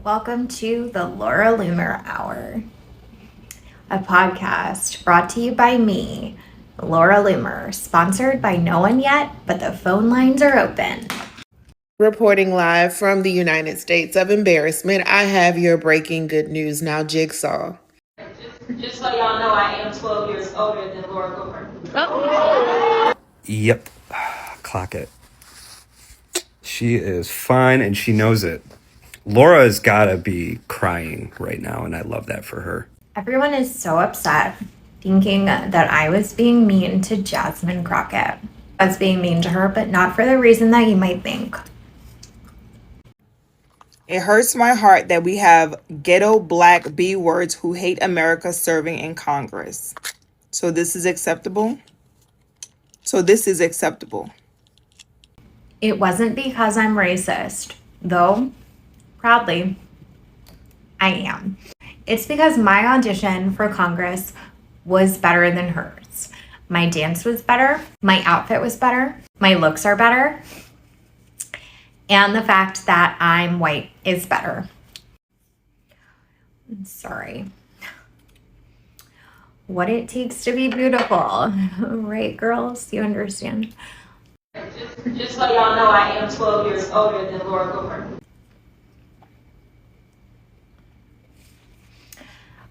Welcome to the Laura Loomer Hour, a podcast brought to you by me, Laura Loomer, sponsored by no one yet, but the phone lines are open. Reporting live from the United States of Embarrassment, I have your breaking good news now, Jigsaw. Just so y'all know, I am 12 years older than Laura Loomer. Oh. Yep, clock it. She is fine and she knows it. Laura's gotta be crying right now, and I love that for her. Everyone is so upset, thinking that I was being mean to Jasmine Crocket. I was being mean to her, but not for the reason that you might think. It hurts my heart that we have ghetto black B words who hate America serving in Congress. So this is acceptable? It wasn't because I'm racist, though proudly I am. It's because my audition for Congress was better than hers. My dance was better, my outfit was better, my looks are better, and the fact that I'm white is better. I'm sorry. What it takes to be beautiful. Right, girls? You understand? Just so y'all know, I am 12 years older than Laura Loomer.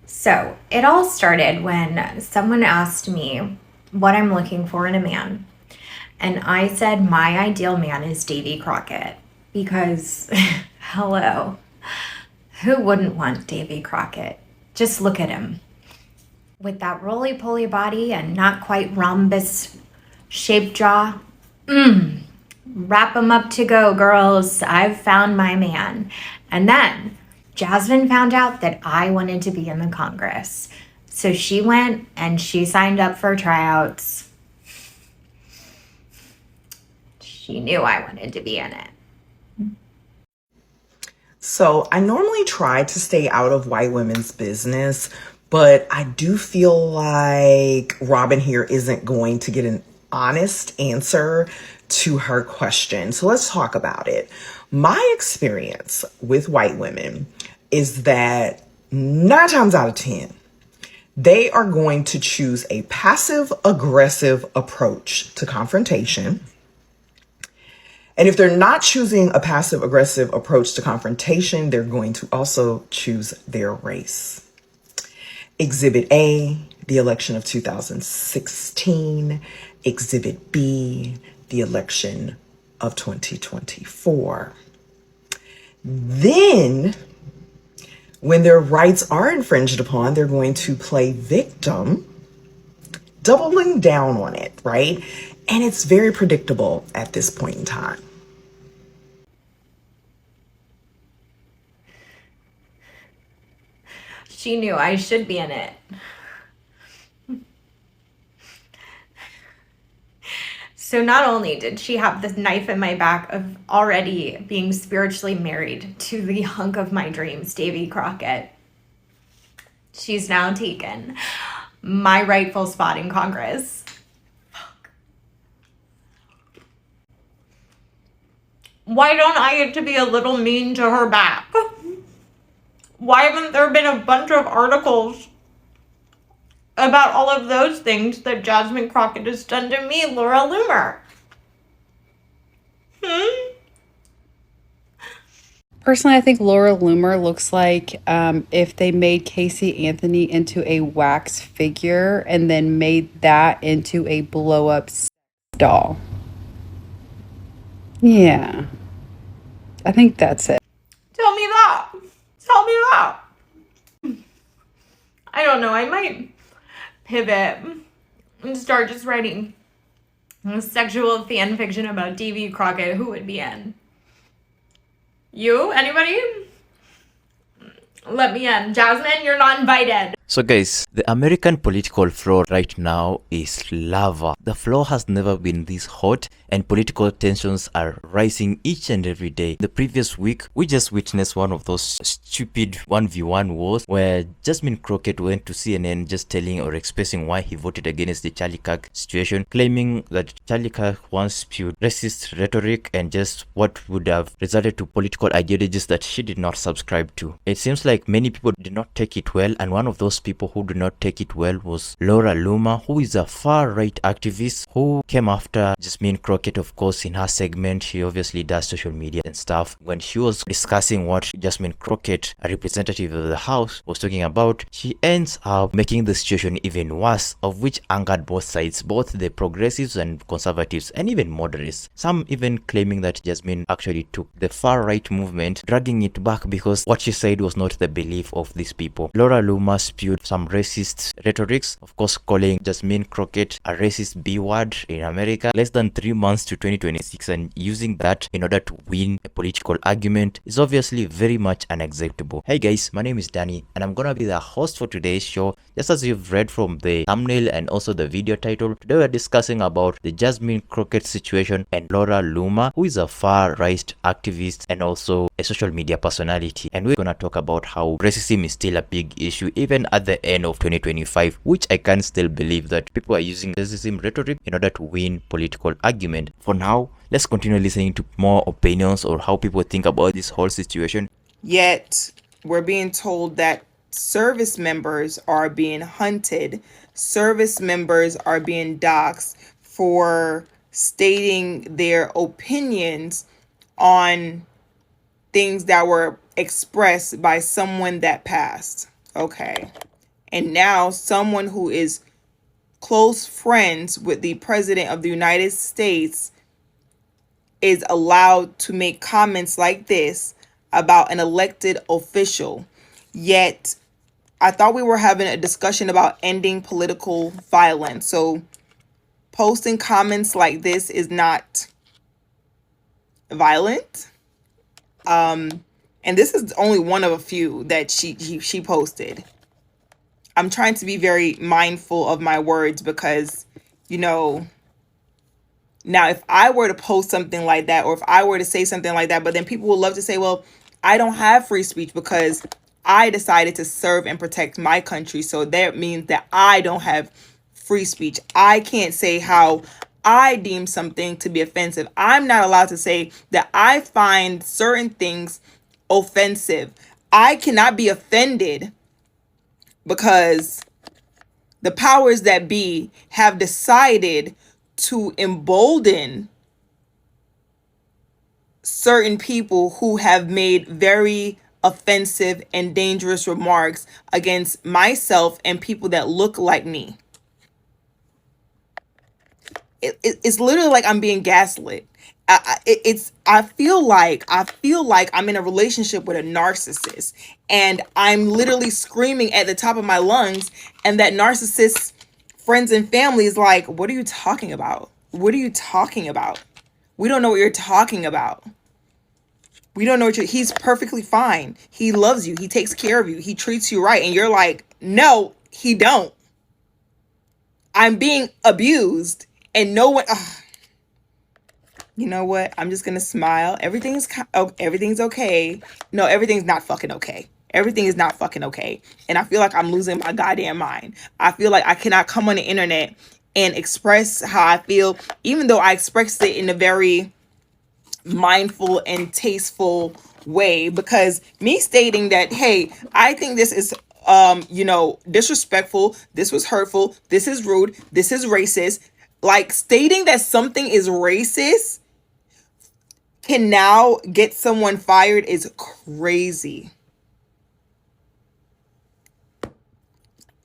So it all started when someone asked me what I'm looking for in a man. And I said my ideal man is Davy Crockett because, hello, who wouldn't want Davy Crockett? Just look at him. With that roly-poly body and not quite rhombus-shaped jaw, wrap him up to go, girls. I've found my man. And then Jasmine found out that I wanted to be in the Congress. So she went and she signed up for tryouts. She knew I wanted to be in it. So I normally try to stay out of white women's business, but I do feel like Robin here isn't going to get an honest answer to her question. So let's talk about it. My experience with white women is that 9 times out of 10, they are going to choose a passive-aggressive approach to confrontation. And if they're not choosing a passive-aggressive approach to confrontation, they're going to also choose their race. Exhibit A, the election of 2016. Exhibit B, the election of 2024. Then, when their rights are infringed upon, they're going to play victim, doubling down on it, right? And it's very predictable at this point in time. She knew I should be in it. So not only did she have this knife in my back of already being spiritually married to the hunk of my dreams, Davy Crockett, she's now taken my rightful spot in Congress. Fuck. Why don't I get to be a little mean to her back? Why haven't there been a bunch of articles about all of those things that Jasmine Crocket has done to me, Laura Loomer? Personally, I think Laura Loomer looks like if they made Casey Anthony into a wax figure and then made that into a blow-up doll. Yeah. I think that's it. Tell me that. I don't know. I might pivot and start just writing sexual fan fiction about Davy Crocket. Who would be in? You? Anybody? Let me in. Jasmine, you're not invited. So guys, the American political floor right now is lava. The floor has never been this hot and political tensions are rising each and every day. The previous week, we just witnessed one of those stupid 1v1 wars where Jasmine Crocket went to CNN just telling or expressing why he voted against the Charlie Kirk situation, claiming that Charlie Kirk once spewed racist rhetoric and just what would have resulted to political ideologies that she did not subscribe to. It seems like many people did not take it well, and one of those people who did not take it well was Laura Loomer, who is a far-right activist who came after Jasmine Crocket. Of course, in her segment, she obviously does social media and stuff. When she was discussing what Jasmine Crocket, a representative of the House, was talking about, she ends up making the situation even worse, of which angered both sides, both the progressives and conservatives, and even moderates. Some even claiming that Jasmine actually took the far-right movement, dragging it back because what she said was not the belief of these people. Laura Loomer spewed some racist rhetorics, of course calling Jasmine Crocket a racist B-word in America less than 3 months to 2026, and using that in order to win a political argument is obviously very much unacceptable. Hey guys, my name is Danny and I'm gonna be the host for today's show. Just as you've read from the thumbnail and also the video title, today we're discussing about the Jasmine Crocket situation and Laura Loomer, who is a far-right activist and also a social media personality, and we're gonna talk about how racism is still a big issue even at the end of 2025, which I can still believe that people are using racism rhetoric in order to win political argument. For now, let's continue listening to more opinions or how people think about this whole situation. Yet, we're being told that service members are being hunted. Service members are being doxxed for stating their opinions on things that were expressed by someone that passed. Okay. And now someone who is close friends with the President of the United States is allowed to make comments like this about an elected official. Yet, I thought we were having a discussion about ending political violence. So, posting comments like this is not violent. And this is only one of a few that she posted. I'm trying to be very mindful of my words because, now if I were to post something like that, or if I were to say something like that, but then people will love to say, well, I don't have free speech because I decided to serve and protect my country. So that means that I don't have free speech. I can't say how I deem something to be offensive. I'm not allowed to say that I find certain things offensive. I cannot be offended because the powers that be have decided to embolden certain people who have made very offensive and dangerous remarks against myself and people that look like me. It's literally like I'm being gaslit. I feel like I'm in a relationship with a narcissist, and I'm literally screaming at the top of my lungs, and that narcissist's friends and family is like, "What are you talking about? What are you talking about? We don't know what you're talking about. We don't know what he's perfectly fine. He loves you. He takes care of you. He treats you right." And you're like, "No, he don't. I'm being abused." And no one, you know what? I'm just gonna smile. Everything's okay. No, everything's not fucking okay. Everything is not fucking okay. And I feel like I'm losing my goddamn mind. I feel like I cannot come on the internet and express how I feel, even though I expressed it in a very mindful and tasteful way. Because me stating that, hey, I think this is disrespectful, this was hurtful, this is rude, this is racist. Like, stating that something is racist can now get someone fired is crazy.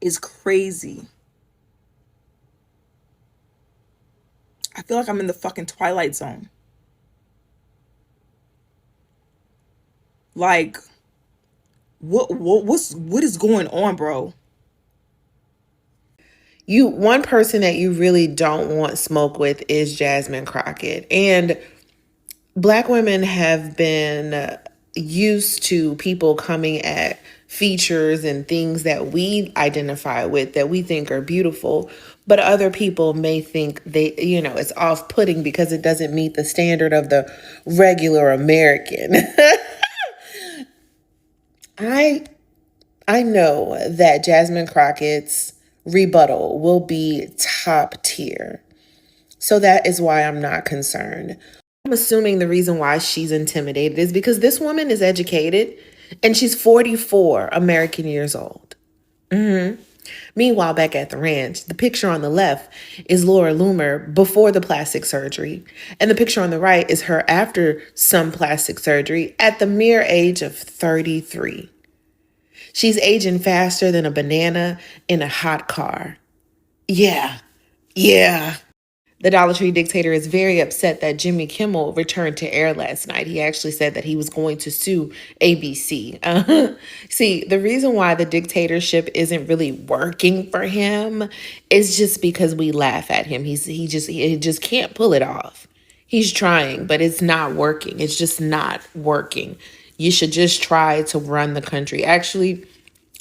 Is crazy. I feel like I'm in the fucking Twilight Zone. Like, what is going on, bro? One person that you really don't want smoke with is Jasmine Crocket. And Black women have been used to people coming at features and things that we identify with that we think are beautiful, but other people may think it's off-putting because it doesn't meet the standard of the regular American. I know that Jasmine Crockett's rebuttal will be top tier. So that is why I'm not concerned. I'm assuming the reason why she's intimidated is because this woman is educated and she's 44 American years old. Meanwhile, back at the ranch, the picture on the left is Laura Loomer before the plastic surgery. And the picture on the right is her after some plastic surgery at the mere age of 33. She's aging faster than a banana in a hot car. Yeah. The Dollar Tree dictator is very upset that Jimmy Kimmel returned to air last night. He actually said that he was going to sue ABC. See, the reason why the dictatorship isn't really working for him is just because we laugh at him. He just can't pull it off. He's trying, but it's not working. It's just not working. You should just try to run the country. Actually,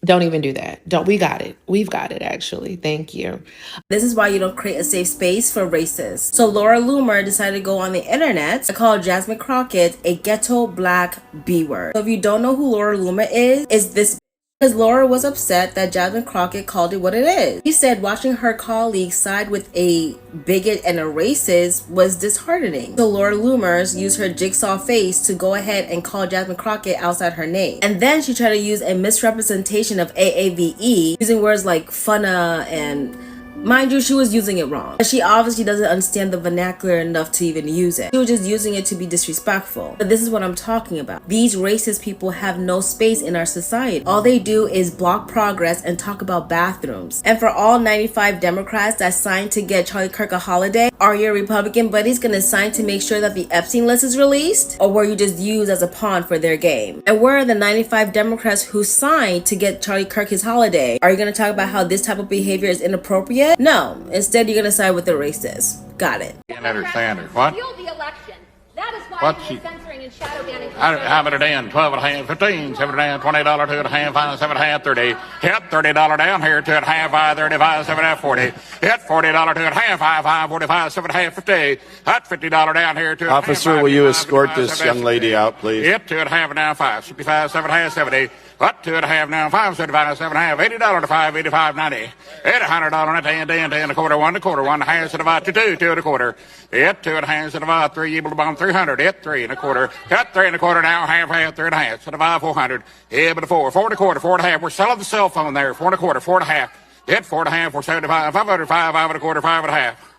don't even do that. We got it. We've got it, actually. Thank you. This is why you don't create a safe space for racists. So Laura Loomer decided to go on the internet to call Jasmine Crocket a ghetto black B-word. So if you don't know who Laura Loomer is this because Laura was upset that Jasmine Crocket called it what it is. He said watching her colleague side with a bigot and a racist was disheartening. So Laura Loomer used her jigsaw face to go ahead and call Jasmine Crocket outside her name. And then she tried to use a misrepresentation of AAVE using words like funna and... Mind you, she was using it wrong. She obviously doesn't understand the vernacular enough to even use it. She was just using it to be disrespectful. But this is what I'm talking about. These racist people have no space in our society. All they do is block progress and talk about bathrooms. And for all 95 Democrats that signed to get Charlie Kirk a holiday, are your Republican buddies gonna sign to make sure that the Epstein list is released? Or were you just used as a pawn for their game? And where are the 95 Democrats who signed to get Charlie Kirk his holiday? Are you gonna talk about how this type of behavior is inappropriate? No, instead you're gonna side with the racists. Got it. Can't understand her. What? Fuel the election. That is why What's you're she? censoring and shadow banning. How about it in? 12 and a half, 15, 7 and a half, $20, 2 and a half, 5, 7 and a half, 30. Hit $30 down here, 2 and a half, 5, 35, 7 and a half, 40. Hit $40, 2 and a half, 5, 45, 7 and a half, 50. Hit $50 down here, 2 and a half. Officer, will you escort this young lady out, please? Hit 2 and a half and down 5, 65, 7 and a half, 70. What? 2 and a half now, 5, 75, 7 and a half, $80 to 5, 85, 90. Hit $100 and a 10, 10, 10 and a quarter, 1 and a quarter, 1 and a half, to divide to 2, 2 and a quarter. Hit 2 and a half, to divide 3, able to bomb 300. Hit 3 and a quarter. Hit 3 and a quarter now, half, 3 and a half, to divide 400. Hit but a 4, 4 and a quarter, 4 and a half. We're selling the cell phone there, 4 and a quarter, 4 and a half. Hit 4 and a half, 475, 505, 5 and a quarter, 5 and a half.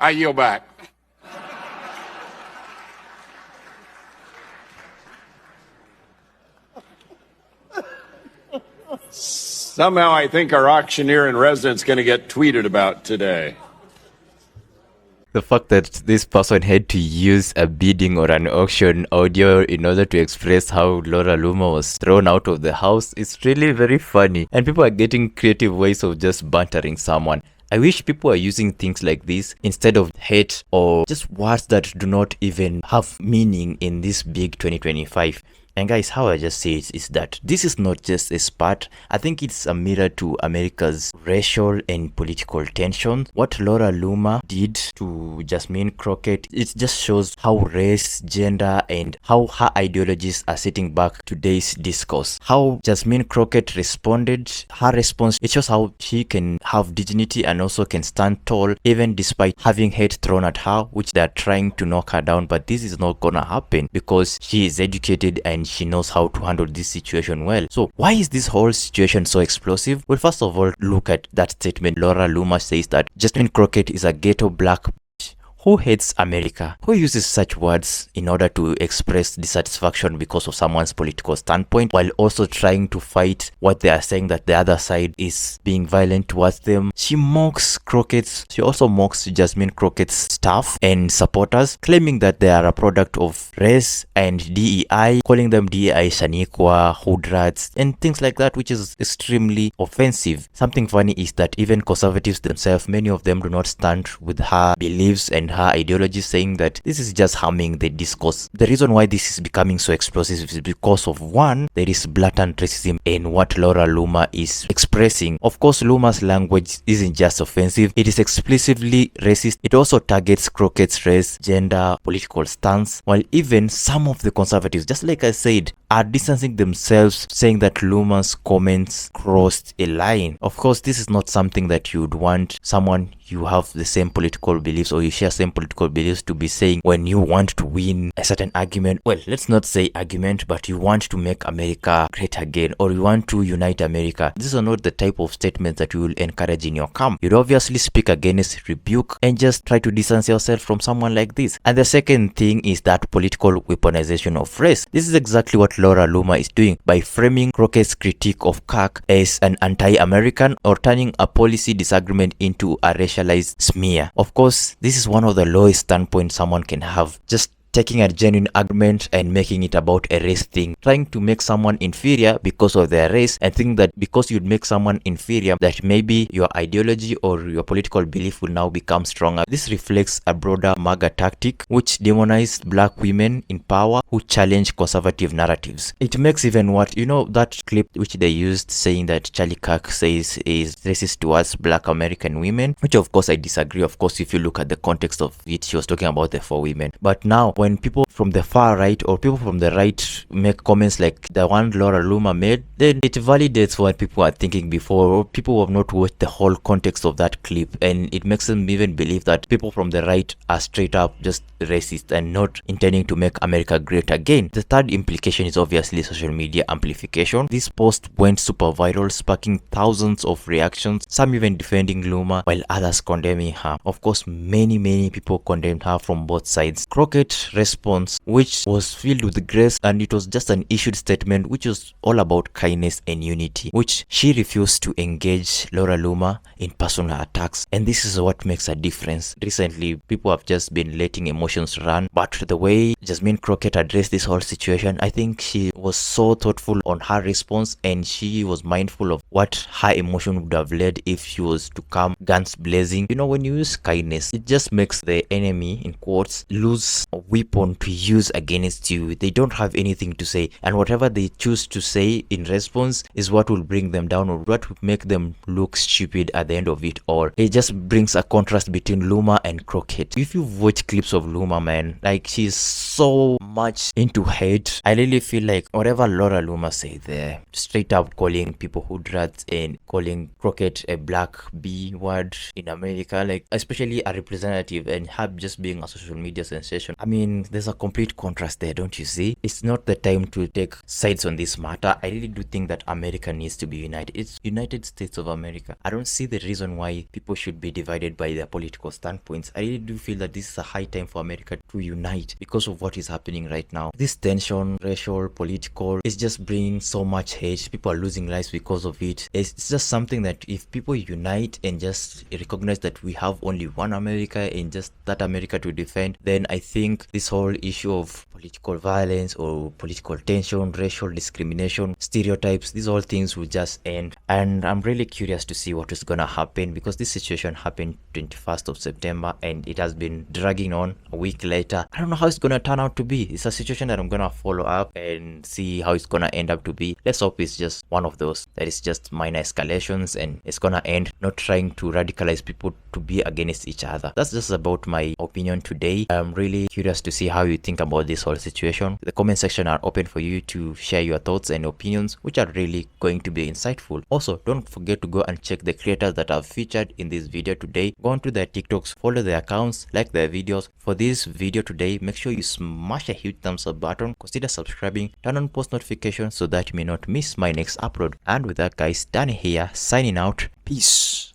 I yield back. Somehow I think our auctioneer in residence going to get tweeted about today. The fact that this person had to use a bidding or an auction audio in order to express how Laura Loomer was thrown out of the house is really very funny. And people are getting creative ways of just bantering someone. I wish people are using things like this instead of hate or just words that do not even have meaning in this big 2025. And guys, how I just say it is that this is not just a spat. I think it's a mirror to America's racial and political tension. What Laura Loomer did to Jasmine Crocket, it just shows how race, gender, and how her ideologies are setting back today's discourse. How Jasmine Crocket responded, her response, it shows how she can have dignity and also can stand tall even despite having hate thrown at her, which they're trying to knock her down. But this is not gonna happen because she is educated and she knows how to handle this situation well. So why is this whole situation so explosive? Well, first of all, look at that statement. Laura Loomer says that Jasmine Crocket is a ghetto black bitch. Who hates America? Who uses such words in order to express dissatisfaction because of someone's political standpoint while also trying to fight what they are saying that the other side is being violent towards them? She mocks Crockett's, she also mocks Jasmine Crockett's staff and supporters, claiming that they are a product of race and DEI, calling them DEI Shaniqua, hoodrats, and things like that, which is extremely offensive. Something funny is that even conservatives themselves, many of them do not stand with her beliefs and her ideology, saying that this is just harming the discourse. The reason why this is becoming so explosive is because of, one, there is blatant racism in what Laura Loomer is expressing. Of course, Loomer's language isn't just offensive, it is explicitly racist. It also targets Crockett's race, gender, political stance, while even some of the conservatives, just like I said, are distancing themselves, saying that Loomer's comments crossed a line. Of course, this is not something that you'd want someone you have the same political beliefs or you share same political beliefs to be saying when you want to win a certain argument. Well, let's not say argument, but you want to make America great again, or you want to unite America. These are not the type of statements that you will encourage in your camp. You'd obviously speak against, rebuke, and just try to distance yourself from someone like this. And the second thing is that political weaponization of race. This is exactly what Laura Loomer is doing by framing Crockett's critique of CAC as an anti-American or turning a policy disagreement into a racialized smear. Of course, this is one of the lowest standpoints someone can have. Just taking a genuine argument and making it about a race thing, trying to make someone inferior because of their race, and think that because you'd make someone inferior, that maybe your ideology or your political belief will now become stronger. This reflects a broader MAGA tactic which demonized black women in power who challenge conservative narratives. It makes even what, that clip which they used saying that Charlie Kirk says is racist towards black American women, which of course I disagree. Of course, if you look at the context of it, she was talking about the 4 women. But now, when people from the far right or people from the right make comments like the one Laura Loomer made, then it validates what people are thinking before, or people who have not watched the whole context of that clip, and it makes them even believe that people from the right are straight up just racist and not intending to make America great again. The third implication is obviously social media amplification. This post went super viral, sparking thousands of reactions, some even defending Loomer while others condemning her. Of course, many people condemned her from both sides. Crockett response, which was filled with grace, and it was just an issued statement which was all about kindness and unity, which she refused to engage Laura Loomer in personal attacks. And this is what makes a difference. Recently, people have just been letting emotions run, but the way Jasmine Crocket addressed this whole situation, I think she was so thoughtful on her response, and she was mindful of what her emotion would have led if she was to come guns blazing. When you use kindness, it just makes the enemy, in quotes, lose a weapon to use against you. They don't have anything to say, and whatever they choose to say in response is what will bring them down, or what will make them look stupid at the end of it. Or it just brings a contrast between Loomer and Crockett. If you've watched clips of Loomer, man, like, she's so much into hate. I really feel like whatever Laura Loomer said there, straight up calling people hood rats and calling Crockett a black B word in America, like, especially a representative, and her just being a social media sensation. I mean, there's a complete contrast there, don't you see? It's not the time to take sides on this matter. I really do think that America needs to be united. It's United States of America. I don't see the reason why people should be divided by their political standpoints. I really do feel that this is a high time for America to unite because of what is happening right now. This tension, racial, political, is just bringing so much hate. People are losing lives because of it. It's just something that if people unite and just recognize that we have only one America and just that America to defend, then I think this whole issue of political violence or political tension, racial discrimination, stereotypes, these all things will just end. And I'm really curious to see what is gonna happen, because this situation happened 21st of September and it has been dragging on a week later. I don't know how it's gonna turn out to be. It's a situation that I'm gonna follow up and see how it's gonna end up to be. Let's hope it's just one of those that is just minor escalations and it's gonna end, not trying to radicalize people to be against each other. That's just about my opinion today. I'm really curious to see how you think about this whole situation. The comment section are open for you to share your thoughts and opinions, which are really going to be insightful. Also, don't forget to go and check the creators that I've featured in this video today. Go onto their TikToks, follow their accounts, like their videos. For this video today, make sure you smash a huge thumbs up button, consider subscribing, turn on post notifications so that you may not miss my next upload. And with that, guys, Danny here, signing out. Peace.